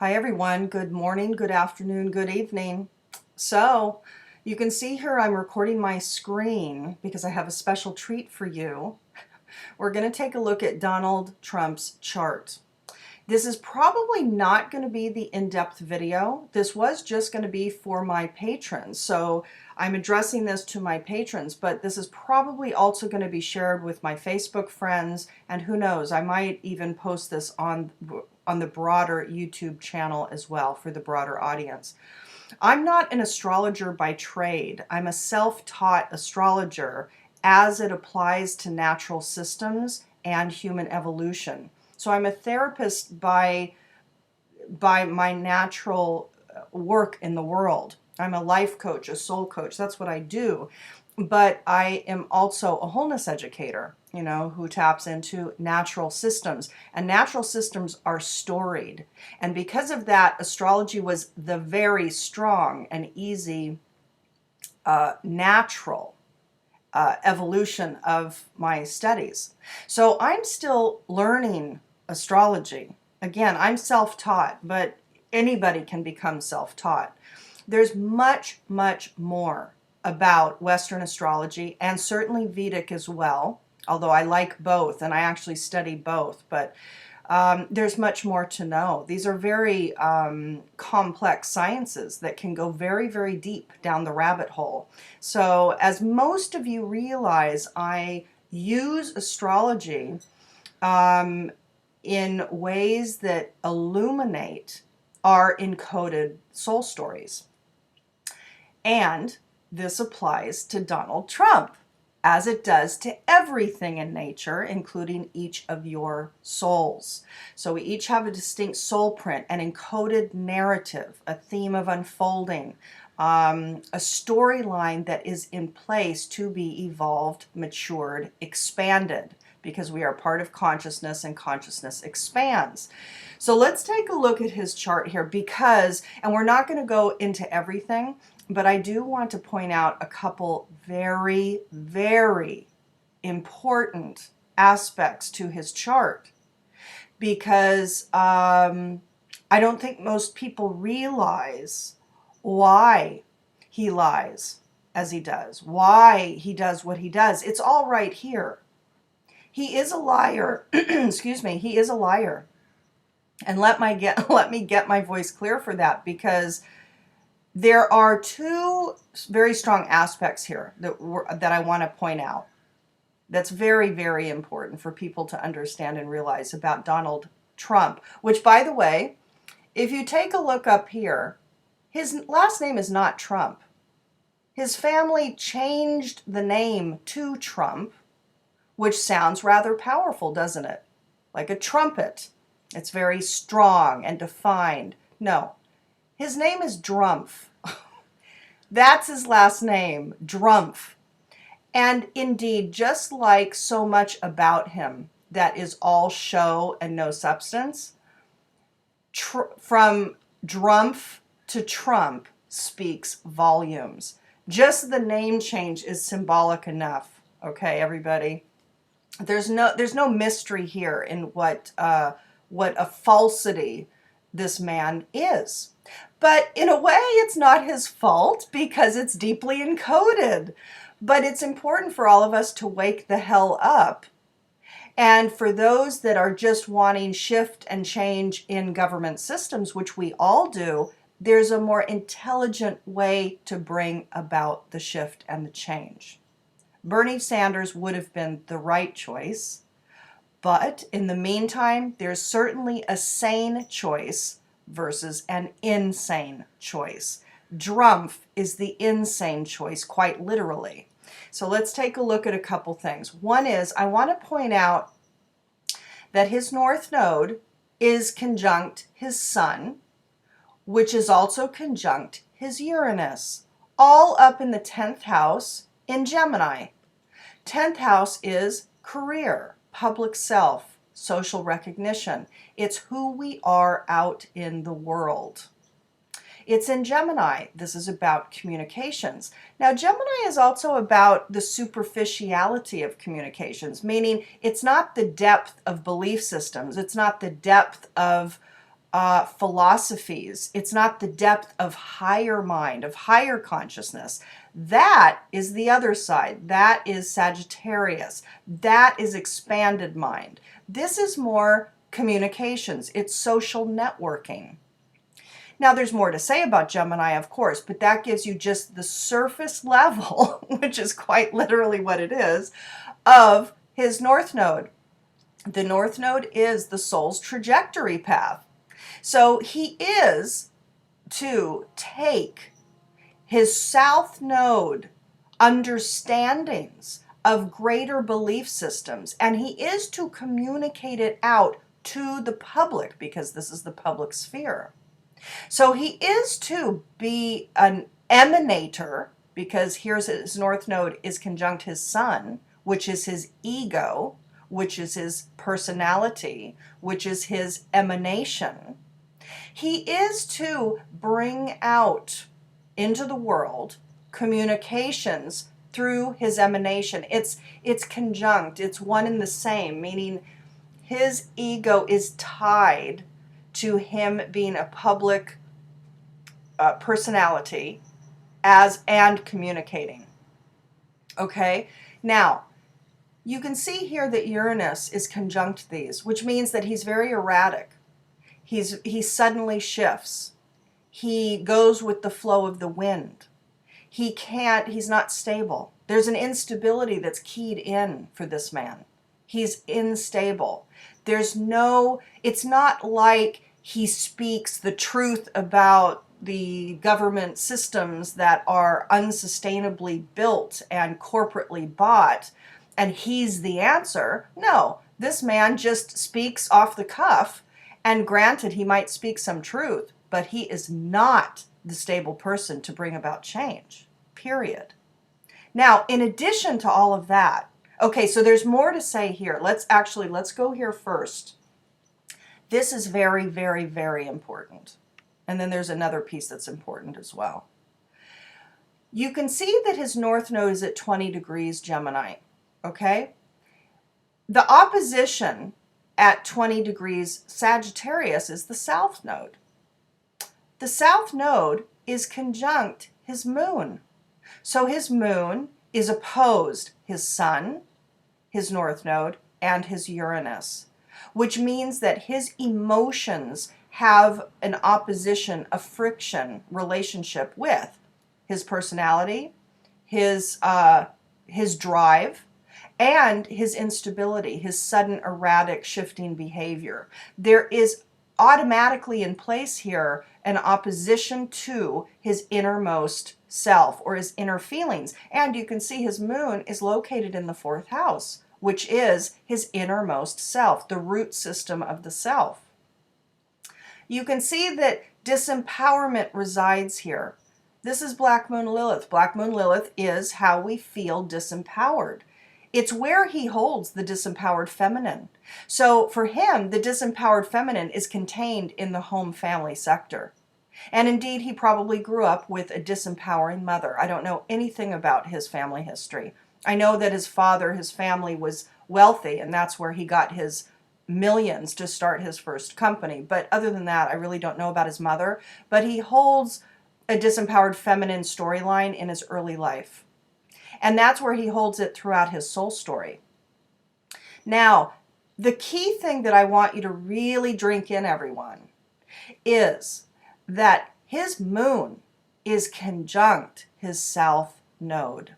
Hi everyone, good morning, good afternoon, good evening. So you can see here I'm recording my screen because I have a special treat for you. We're going to take a look at Donald Trump's chart. This is probably not going to be the in-depth video. This was just going to be for my patrons. So I'm addressing this to my patrons, but this is probably also going to be shared with my Facebook friends, and who knows, I might even post this on the broader YouTube channel as well for the broader audience. I'm not an astrologer by trade. I'm a self-taught astrologer as it applies to natural systems and human evolution. So I'm a therapist by my natural work in the world. I'm a life coach, a soul coach. That's what I do. But I am also a wholeness educator, who taps into natural systems. And natural systems are storied. And because of that, astrology was the very strong and easy natural evolution of my studies. So I'm still learning astrology. Again, I'm self-taught, but anybody can become self-taught. There's much, much more about Western astrology, and certainly Vedic as well, although I like both and I actually study both, but there's much more to know. These are very complex sciences that can go very, very deep down the rabbit hole. So as most of you realize, I use astrology in ways that illuminate our encoded soul stories. And this applies to Donald Trump, as it does to everything in nature, including each of your souls. So we each have a distinct soul print, an encoded narrative, a theme of unfolding, a storyline that is in place to be evolved, matured, expanded, because we are part of consciousness and consciousness expands. So let's take a look at his chart here and we're not going to go into everything, but I do want to point out a couple very, very important aspects to his chart, because I don't think most people realize why he lies as he does, why he does what he does. It's all right here. He is a liar. Excuse me, he is a liar. And let me get my voice clear for that, because there are two very strong aspects here that I want to point out. That's very, very important for people to understand and realize about Donald Trump, which, by the way, if you take a look up here, his last name is not Trump. His family changed the name to Trump, which sounds rather powerful, doesn't it? Like a trumpet. It's very strong and defined. No. His name is Drumpf. That's his last name, Drumpf. And indeed, just like so much about him that is all show and no substance, from Drumpf to Trump speaks volumes. Just the name change is symbolic enough. Okay, everybody? There's no mystery here in what a falsity this man is. But in a way, it's not his fault, because it's deeply encoded. But it's important for all of us to wake the hell up. And for those that are just wanting shift and change in government systems, which we all do, there's a more intelligent way to bring about the shift and the change. Bernie Sanders would have been the right choice. But in the meantime, there's certainly a sane choice versus an insane choice. Drumpf is the insane choice, quite literally. So let's take a look at a couple things. One is, I want to point out that his North Node is conjunct his Sun, which is also conjunct his Uranus, all up in the 10th house in Gemini. 10th house is career, public self, social recognition. It's who we are out in the world. It's in Gemini. This is about communications. Now, Gemini is also about the superficiality of communications, meaning it's not the depth of belief systems. It's not the depth of philosophies. It's not the depth of higher mind, of higher consciousness. That is the other side. That is Sagittarius. That is expanded mind. This is more communications. It's social networking. Now, there's more to say about Gemini, of course, but that gives you just the surface level, which is quite literally what it is, of his North Node. The North Node is the soul's trajectory path. So he is to take his South Node understandings of greater belief systems, and he is to communicate it out to the public, because this is the public sphere. So he is to be an emanator, because here's his North Node is conjunct his Sun, which is his ego, which is his personality, which is his emanation. He is to bring out into the world communications through his emanation. It's conjunct, it's one and the same, meaning his ego is tied to him being a public personality and communicating. Okay, now you can see here that Uranus is conjunct these, which means that he's very erratic. He suddenly shifts. He goes with the flow of the wind. He's not stable. There's an instability that's keyed in for this man. He's unstable. It's not like he speaks the truth about the government systems that are unsustainably built and corporately bought, and he's the answer. No, this man just speaks off the cuff, and granted, he might speak some truth, but he is not the stable person to bring about change, period. Now, in addition to all of that, okay, so there's more to say here. Let's go here first. This is very, very, very important. And then there's another piece that's important as well. You can see that his North Node is at 20 degrees Gemini, okay? The opposition at 20 degrees Sagittarius is the South Node. The South Node is conjunct his Moon. So his Moon is opposed his Sun, his North Node, and his Uranus, which means that his emotions have an opposition, a friction relationship with his personality, his drive, and his instability, his sudden erratic shifting behavior. There is automatically in place here an opposition to his innermost self or his inner feelings. And you can see his Moon is located in the 4th house, which is his innermost self, the root system of the self. You can see that disempowerment resides here. This is Black Moon Lilith. Black Moon Lilith is how we feel disempowered. It's where he holds the disempowered feminine. So for him, the disempowered feminine is contained in the home family sector. And indeed, he probably grew up with a disempowering mother. I don't know anything about his family history. I know that his family was wealthy, and that's where he got his millions to start his first company. But other than that, I really don't know about his mother. But he holds a disempowered feminine storyline in his early life. And that's where he holds it throughout his soul story. Now, the key thing that I want you to really drink in, everyone, is that his Moon is conjunct his South Node.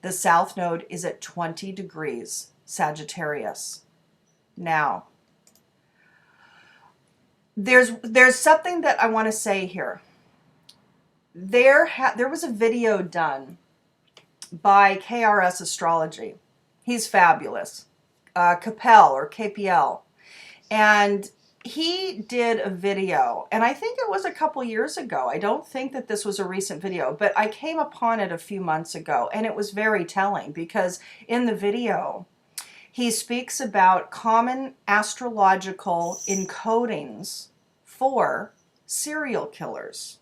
The South Node is at 20 degrees Sagittarius. Now, there's something that I want to say here. There was a video done by KRS Astrology. He's fabulous. Capel or KPL. And he did a video, and I think it was a couple years ago. I don't think that this was a recent video, but I came upon it a few months ago, and it was very telling because in the video, he speaks about common astrological encodings for serial killers.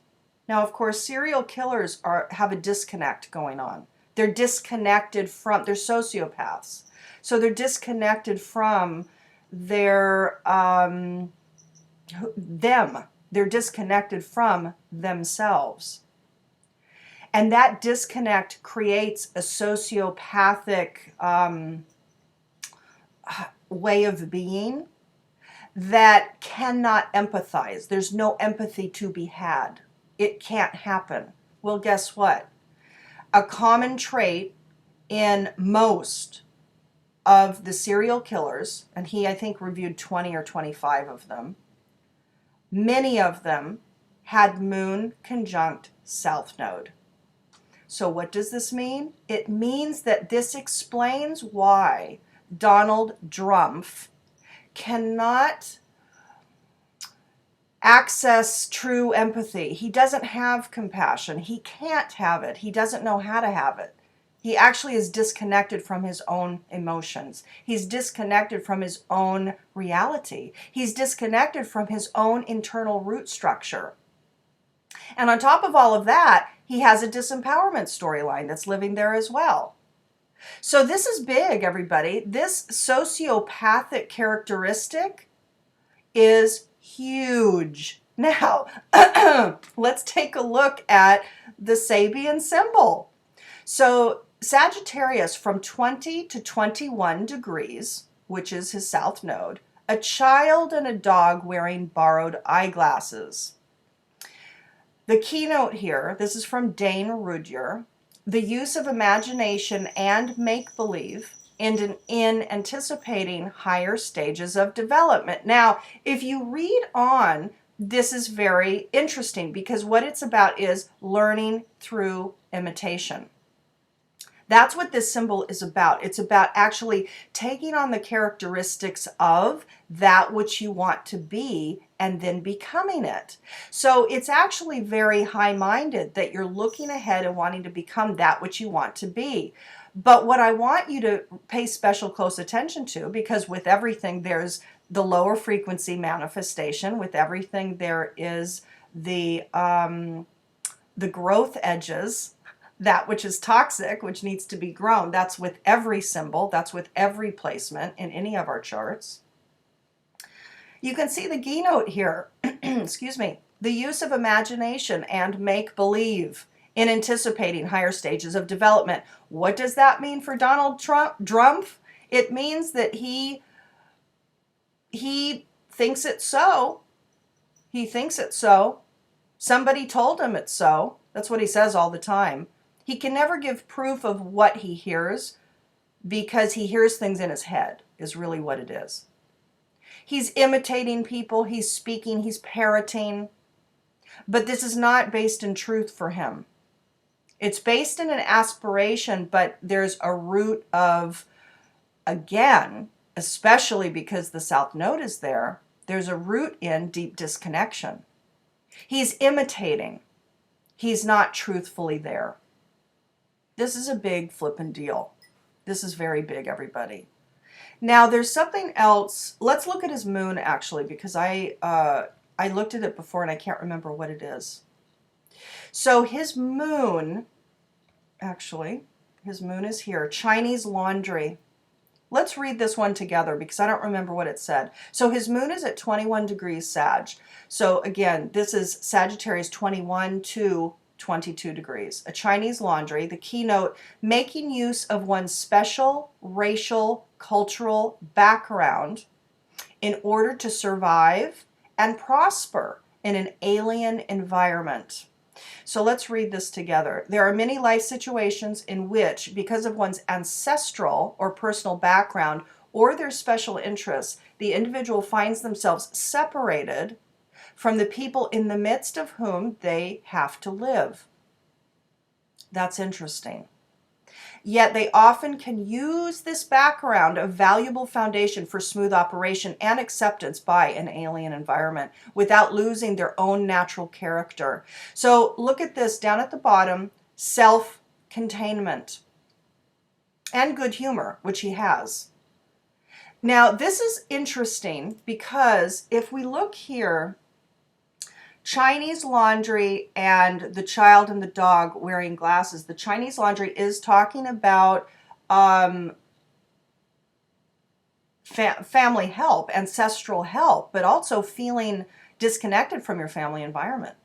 Now, of course, serial killers have a disconnect going on. They're disconnected from, they're sociopaths. So they're disconnected from their them. They're disconnected from themselves. And that disconnect creates a sociopathic way of being that cannot empathize. There's no empathy to be had. It can't happen. Well, guess what? A common trait in most of the serial killers, and he, I think, reviewed 20 or 25 of them, many of them had moon conjunct south node. So what does this mean? It means that this explains why Donald Trump cannot access true empathy. He doesn't have compassion. He can't have it. He doesn't know how to have it. He actually is disconnected from his own emotions. He's disconnected from his own reality. He's disconnected from his own internal root structure. And on top of all of that, he has a disempowerment storyline that's living there as well. So this is big, everybody. This sociopathic characteristic is huge. Now, let's take a look at the Sabian symbol. So Sagittarius from 20 to 21 degrees, which is his south node, a child and a dog wearing borrowed eyeglasses. The keynote here, this is from Dane Rudhyar, the use of imagination and make-believe in anticipating higher stages of development. Now, if you read on, this is very interesting because what it's about is learning through imitation. That's what this symbol is about. It's about actually taking on the characteristics of that which you want to be and then becoming it. So it's actually very high-minded that you're looking ahead and wanting to become that which you want to be. But what I want you to pay special close attention to, because with everything there's the lower frequency manifestation, with everything there is the growth edges, that which is toxic, which needs to be grown. That's with every symbol. That's with every placement in any of our charts. You can see the keynote here. Excuse me. The use of imagination and make-believe in anticipating higher stages of development. What does that mean for Donald Trump? It means that he thinks it's so. He thinks it's so. Somebody told him it's so. That's what he says all the time. He can never give proof of what he hears because he hears things in his head, is really what it is. He's imitating people, he's speaking, he's parroting, but this is not based in truth for him. It's based in an aspiration, but there's a root of, again, especially because the South Node is there, there's a root in deep disconnection. He's imitating. He's not truthfully there. This is a big flippin' deal. This is very big, everybody. Now, there's something else. Let's look at his moon, actually, because I looked at it before and I can't remember what it is. So his moon, actually, his moon is here. Chinese laundry. Let's read this one together because I don't remember what it said. So his moon is at 21 degrees Sag. So again, this is Sagittarius 21 to 22 degrees. A Chinese laundry, the keynote, making use of one's special racial, cultural background in order to survive and prosper in an alien environment. So let's read this together. There are many life situations in which, because of one's ancestral or personal background or their special interests, the individual finds themselves separated from the people in the midst of whom they have to live. That's interesting. Yet they often can use this background, a valuable foundation for smooth operation and acceptance by an alien environment without losing their own natural character. So look at this down at the bottom, self-containment and good humor, which he has. Now this is interesting because if we look here, Chinese laundry and the child and the dog wearing glasses. The Chinese laundry is talking about family help, ancestral help, but also feeling disconnected from your family environment.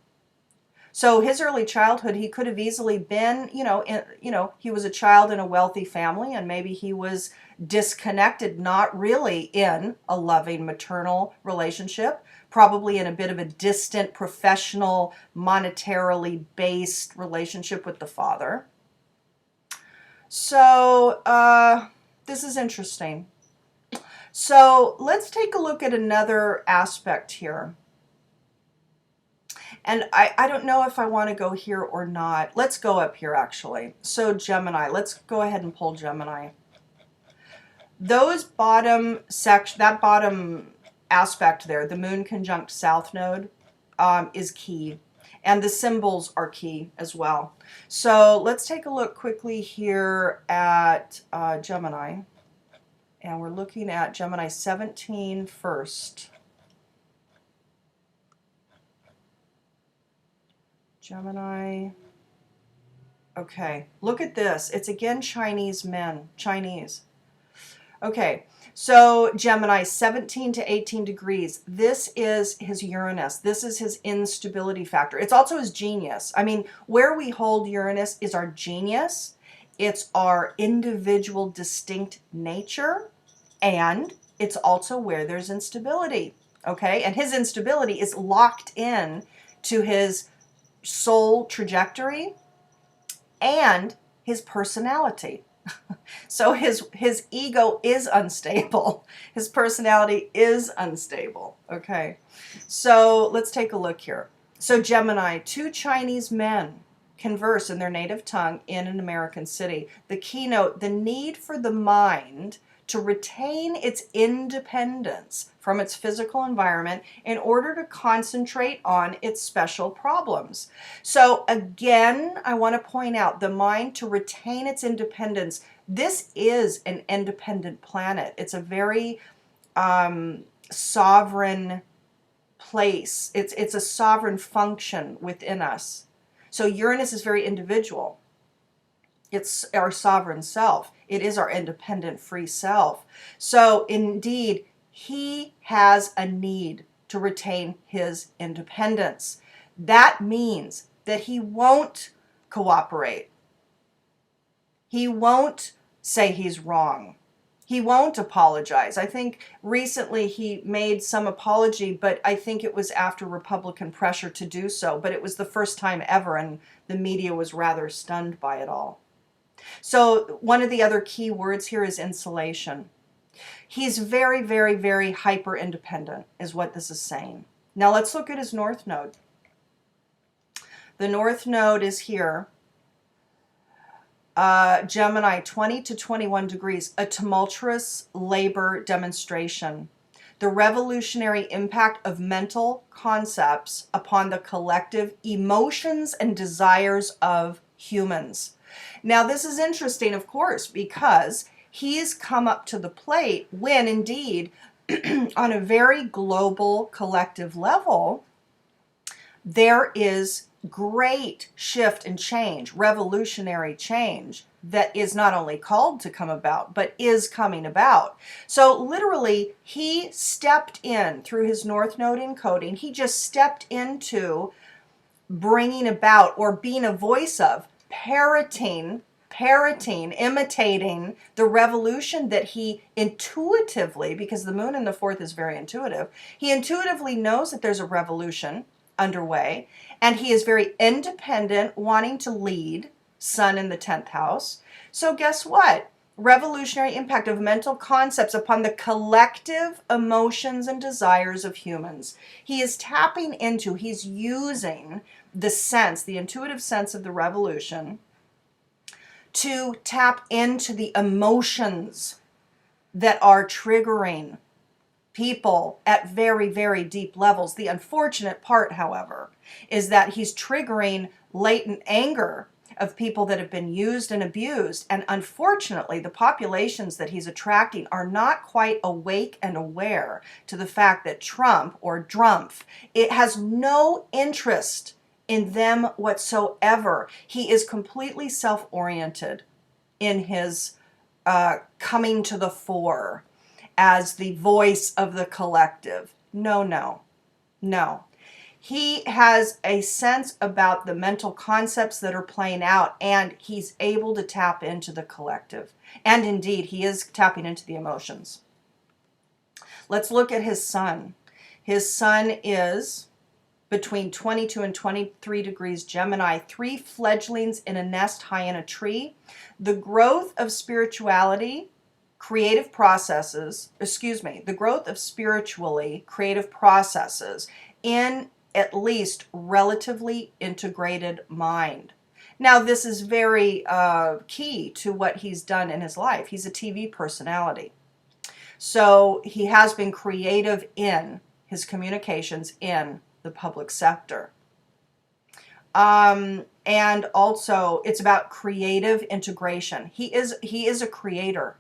So his early childhood, he could have easily been, he was a child in a wealthy family, and maybe he was disconnected, not really in a loving maternal relationship, probably in a bit of a distant, professional, monetarily based relationship with the father. So this is interesting. So let's take a look at another aspect here. And I don't know if I want to go here or not. Let's go up here, actually. So Gemini, let's go ahead and pull Gemini. Those bottom section, that bottom aspect there, the moon conjunct south node, is key. And the symbols are key as well. So let's take a look quickly here at Gemini. And we're looking at Gemini 17 first. Gemini. Okay, look at this. It's again Chinese men. Chinese. Okay, so Gemini, 17 to 18 degrees. This is his Uranus. This is his instability factor. It's also his genius. I mean, where we hold Uranus is our genius. It's our individual distinct nature. And it's also where there's instability. Okay, and his instability is locked in to his soul trajectory and his personality. So his ego is unstable. His personality is unstable. Okay, so let's take a look here. So Gemini, two Chinese men converse in their native tongue in an American city. The keynote, the need for the mind to retain its independence from its physical environment in order to concentrate on its special problems. So again, I want to point out the mind to retain its independence. This is an independent planet. It's a very sovereign place. It's a sovereign function within us. So Uranus is very individual. It's our sovereign self. It is our independent, free self. So indeed, he has a need to retain his independence. That means that he won't cooperate. He won't say he's wrong. He won't apologize. I think recently he made some apology, but I think it was after Republican pressure to do so. But it was the first time ever, and the media was rather stunned by it all. So one of the other key words here is insulation. He's very, very, very hyper independent is what this is saying. Now let's look at his north node. The north node is here. Gemini, 20 to 21 degrees, a tumultuous labor demonstration. The revolutionary impact of mental concepts upon the collective emotions and desires of humans. Now, this is interesting, of course, because he's come up to the plate when, indeed, on a very global collective level, there is great shift and change, revolutionary change that is not only called to come about, but is coming about. So literally, he stepped in through his North Node encoding. He just stepped into bringing about or being a voice of, parroting, imitating the revolution that he intuitively, because the moon in the fourth is very intuitive, he intuitively knows that there's a revolution underway, and he is very independent, wanting to lead, sun in the 10th house. So guess what? Revolutionary impact of mental concepts upon the collective emotions and desires of humans. He is tapping into, he's using the sense, the intuitive sense of the revolution to tap into the emotions that are triggering people at very, very deep levels. The unfortunate part, however, is that he's triggering latent anger of people that have been used and abused. And unfortunately, the populations that he's attracting are not quite awake and aware to the fact that Trump or Drumpf, it has no interest in them whatsoever. He is completely self-oriented in his coming to the fore. as the voice of the collective. No, no, no. He has a sense about the mental concepts that are playing out, and he's able to tap into the collective. And indeed, he is tapping into the emotions. Let's look at his sun. His sun is between 22 and 23 degrees Gemini, 3 fledglings in a nest high in a tree. The growth of spirituality, creative processes, the growth of spiritually creative processes in at least relatively integrated mind. Now, this is very key to what he's done in his life. He's a TV personality. So he has been creative in his communications in the public sector. And also, it's about creative integration. He is a creator.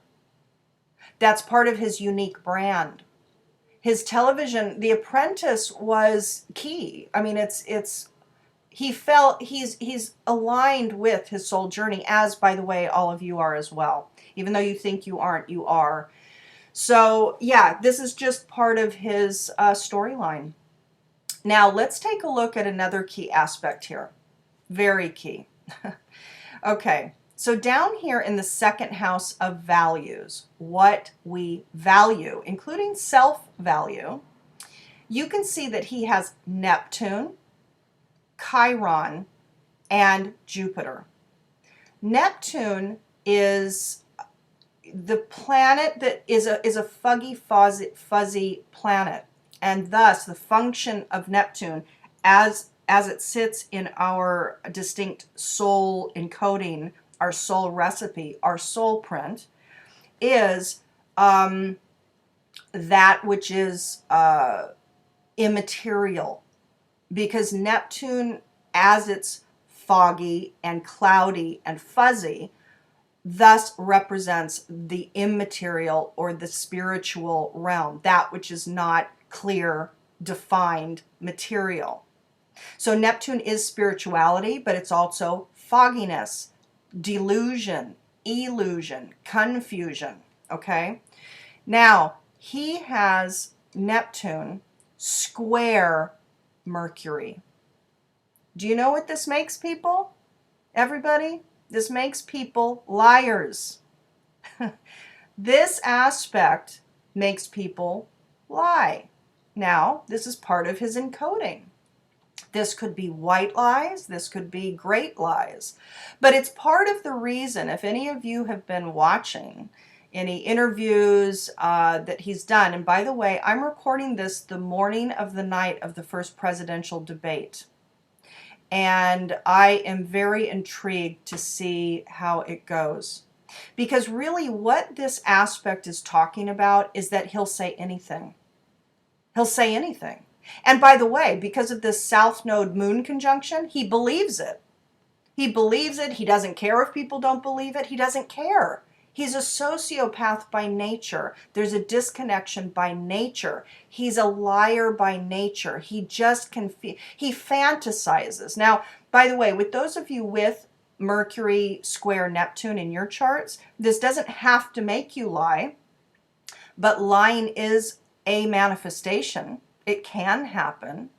That's part of his unique brand. His television, The Apprentice, was key. I mean, he's aligned with his soul journey, as, by the way, all of you are as well. Even though you think you aren't, you are. So, yeah, this is just part of his storyline. Now, let's take a look at another key aspect here. Very key. Okay, so down here in the second house of values, what we value, including self-value, you can see that he has Neptune, Chiron, and Jupiter. Neptune is the planet that is a fuzzy planet, and thus the function of Neptune as it sits in our distinct soul encoding, our soul recipe, our soul print, is that which is immaterial, because Neptune, as it's foggy and cloudy and fuzzy, thus represents the immaterial or the spiritual realm, that which is not clear, defined material. So Neptune is spirituality, but it's also fogginess, delusion, illusion, confusion, okay? Now, he has Neptune square Mercury. Do you know what this makes, people? Everybody? This makes people liars. This aspect makes people lie. Now, this is part of his encoding. This could be white lies, this could be great lies. But it's part of the reason, if any of you have been watching any interviews that he's done, and by the way, I'm recording this the morning of the night of the first presidential debate. And I am very intrigued to see how it goes. Because really what this aspect is talking about is that he'll say anything. He'll say anything. And by the way, because of this South Node Moon conjunction, he believes it. He believes it. He doesn't care if people don't believe it. He doesn't care. He's a sociopath by nature. There's a disconnection by nature. He's a liar by nature. He just he fantasizes. Now, by the way, with those of you with Mercury square Neptune in your charts, this doesn't have to make you lie, but lying is a manifestation. It can happen.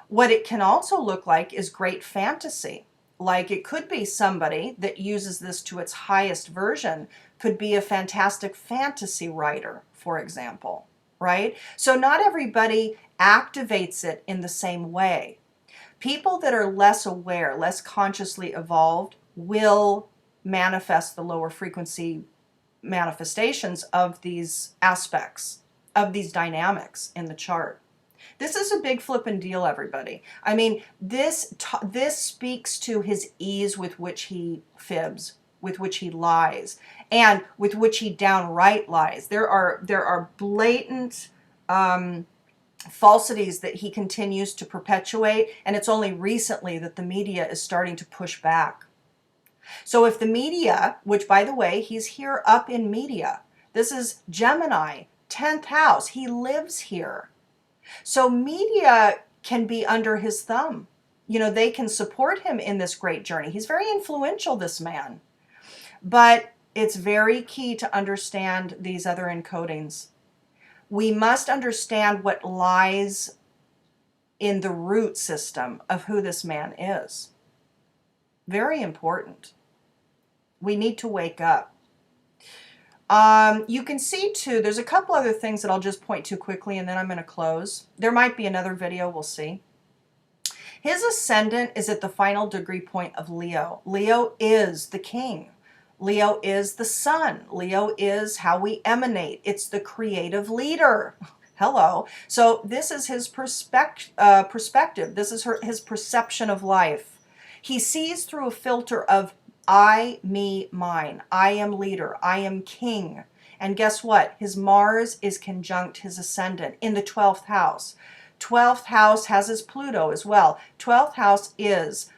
What it can also look like is great fantasy. Like it could be somebody that uses this to its highest version, could be a fantastic fantasy writer, for example, right? So not everybody activates it in the same way. People that are less aware, less consciously evolved, will manifest the lower frequency manifestations of these aspects, of these dynamics in the chart. This is a big flippin' deal, everybody. I mean, this speaks to his ease with which he fibs, with which he lies, and with which he downright lies. There are blatant falsities that he continues to perpetuate, and it's only recently that the media is starting to push back. So if the media, which by the way, he's here up in media, this is Gemini, 10th house, he lives here. So media can be under his thumb. You know, they can support him in this great journey. He's very influential, this man. But it's very key to understand these other encodings. We must understand what lies in the root system of who this man is. Very important. We need to wake up. You can see too, there's a couple other things that I'll just point to quickly and then I'm going to close. There might be another video, we'll see. His ascendant is at the final degree point of Leo. Leo is the king. Leo is the sun. Leo is how we emanate. It's the creative leader. Hello. So this is his perspective. This is his perception of life. He sees through a filter of I, me, mine. I am leader. I am king. And guess what? His Mars is conjunct his ascendant in the 12th house. 12th house has his Pluto as well. 12th house is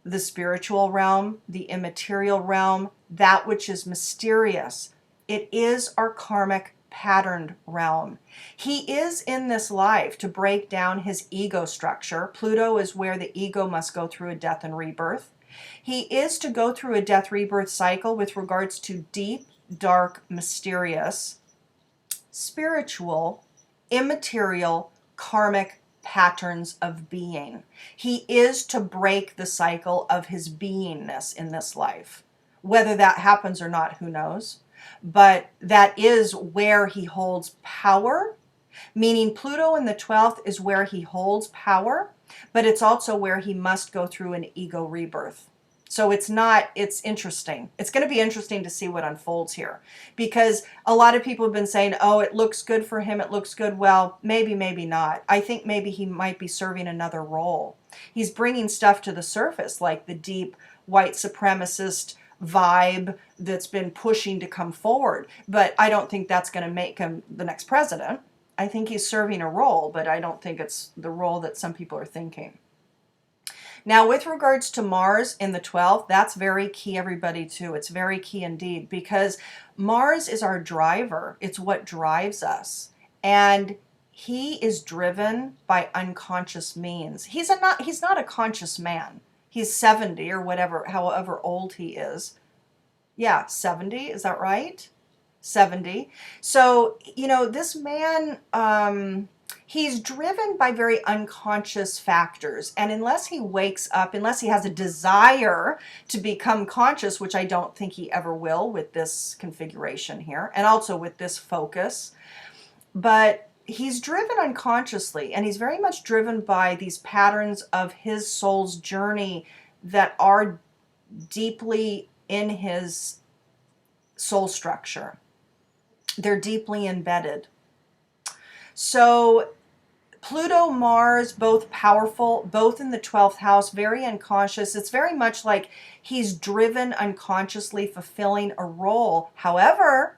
the spiritual realm, the immaterial realm, that which is mysterious. It is our karmic patterned realm. He is in this life to break down his ego structure. Pluto is where the ego must go through a death and rebirth. He is to go through a death rebirth cycle with regards to deep, dark, mysterious, spiritual, immaterial, karmic patterns of being. He is to break the cycle of his beingness in this life. Whether that happens or not, who knows? But that is where he holds power, meaning Pluto in the 12th is where he holds power, but it's also where he must go through an ego rebirth. So it's interesting. It's going to be interesting to see what unfolds here, because a lot of people have been saying, oh, it looks good for him. It looks good. Well, maybe, maybe not. I think maybe he might be serving another role. He's bringing stuff to the surface, like the deep white supremacist vibe that's been pushing to come forward. But I don't think that's going to make him the next president. I think he's serving a role, but I don't think it's the role that some people are thinking. Now, with regards to Mars in the 12th, that's very key, everybody, too. It's very key indeed, because Mars is our driver. It's what drives us. And he is driven by unconscious means. He's not a conscious man. He's 70 or whatever, however old he is. Yeah, 70, is that right? 70. So, this man, he's driven by very unconscious factors. And unless he wakes up, unless he has a desire to become conscious, which I don't think he ever will with this configuration here, and also with this focus, but he's driven unconsciously, and he's very much driven by these patterns of his soul's journey that are deeply in his soul structure. They're deeply embedded. So Pluto, Mars, both powerful, both in the 12th house, very unconscious. It's very much like he's driven unconsciously, fulfilling a role. However,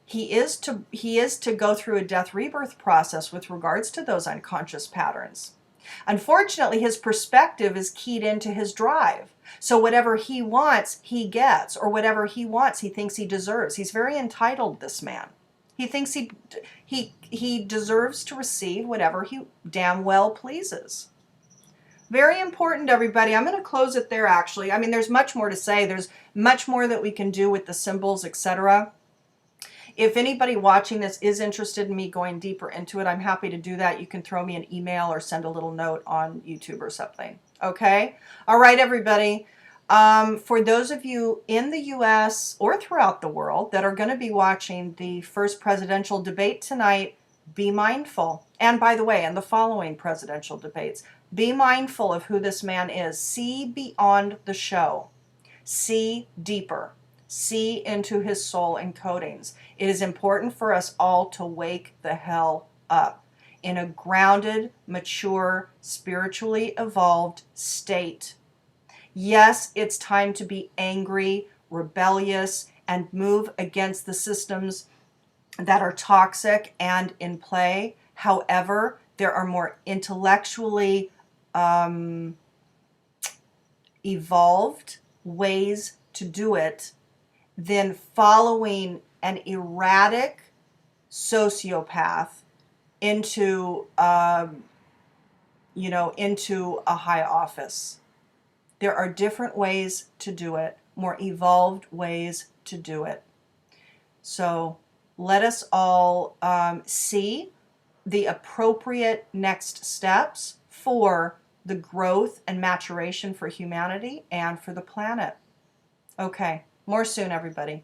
he is to go through a death rebirth process with regards to those unconscious patterns. Unfortunately, his perspective is keyed into his drive. So whatever he wants, he gets, or whatever he wants, he thinks he deserves. He's very entitled, this man. He thinks he deserves to receive whatever he damn well pleases. Very important, everybody. I'm going to close it there, actually. I mean, there's much more to say. There's much more that we can do with the symbols, etc. If anybody watching this is interested in me going deeper into it, I'm happy to do that. You can throw me an email or send a little note on YouTube or something. Okay? All right, everybody. For those of you in the U.S. or throughout the world that are going to be watching the first presidential debate tonight, be mindful. And by the way, in the following presidential debates, be mindful of who this man is. See beyond the show. See deeper. See into his soul encodings. It is important for us all to wake the hell up in a grounded, mature, spiritually evolved state. Yes, it's time to be angry, rebellious, and move against the systems that are toxic and in play. However, there are more intellectually evolved ways to do it than following an erratic sociopath into into a high office. There are different ways to do it, more evolved ways to do it. So Let us all see the appropriate next steps for the growth and maturation for humanity and for the planet. Okay, more soon, everybody.